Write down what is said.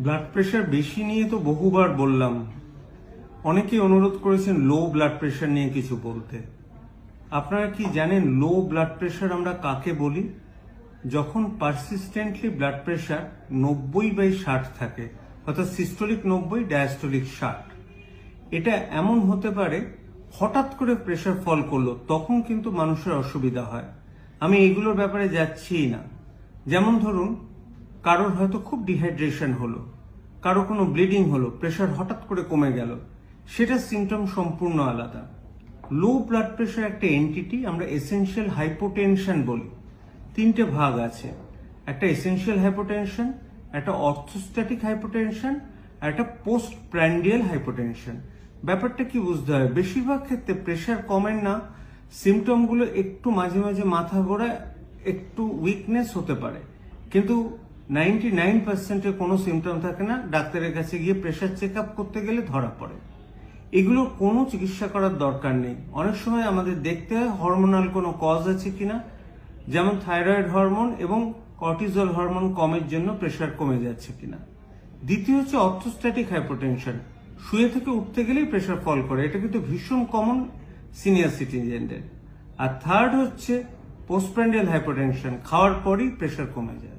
Blood pressure বেশি নিয়ে তো বহুবার বললাম। অনেকেই অনুরোধ করেছেন লো ব্লাড প্রেশার নিয়ে কিছু বলতে। আপনারা কি জানেন লো ব্লাড প্রেশার আমরা কাকে বলি? যখন পারসিস্টেন্টলি ব্লাড প্রেশার 90/60 থাকে, অর্থাৎ সিস্টোলিক 90, ডায়াস্টোলিক 60। এটা এমন হতে পারে হঠাৎ করে প্রেশার ফল করলো, তখন কিন্তু মানুষের অসুবিধা হয়। আমি এগুলোর ব্যাপারে যাচ্ছিই না। যেমন ধরুন, কারোর হয়তো খুব ডিহাইড্রেশন হলো, কারো কোনো ব্লিডিং হলো, প্রেশার হঠাৎ করে কমে গেল, সেটা সিমটম সম্পূর্ণ আলাদা। লো ব্লাড প্রেশার একটা এন্টিটি আমরা এসেনশিয়াল হাইপোটেনশন বলি। তিনটে ভাগ আছে, একটা এসেনশিয়াল হাইপোটেনশন, একটা অর্থোস্ট্যাটিক হাইপোটেনশন, আর একটা পোস্ট প্র্যান্ডিয়াল হাইপোটেনশন। ব্যাপারটা কি বুঝতে হয়? বেশিরভাগ ক্ষেত্রে প্রেশার কমেন না, সিমটমগুলো একটু মাঝে মাঝে মাথা ঘোরা, একটু উইকনেস হতে পারে, কিন্তু 99%-এর কোনো সিমটম থাকে না। ডাক্তারের কাছে গিয়ে প্রেশার চেক আপ করতে গেলে ধরা পড়ে। এগুলোর কোনো চিকিৎসা করার দরকার নেই। অনেক সময় আমাদের দেখতে হয় হরমোনাল কোনো কজ আছে কিনা, যেমন থাইরয়েড হরমোন এবং কর্টিজল হরমোন কমের জন্য প্রেশার কমে যাচ্ছে কিনা। দ্বিতীয় হচ্ছে অর্থোস্ট্যাটিক হাইপোটেনশন, শুয়ে থেকে উঠতে গেলেই প্রেশার ফল করে, এটা কিন্তু ভীষণ কমন সিনিয়র সিটিজেনদের। আর থার্ড হচ্ছে পোস্টপ্র্যান্ডিয়াল হাইপোটেনশন, খাওয়ার পরই প্রেশার কমে যায়।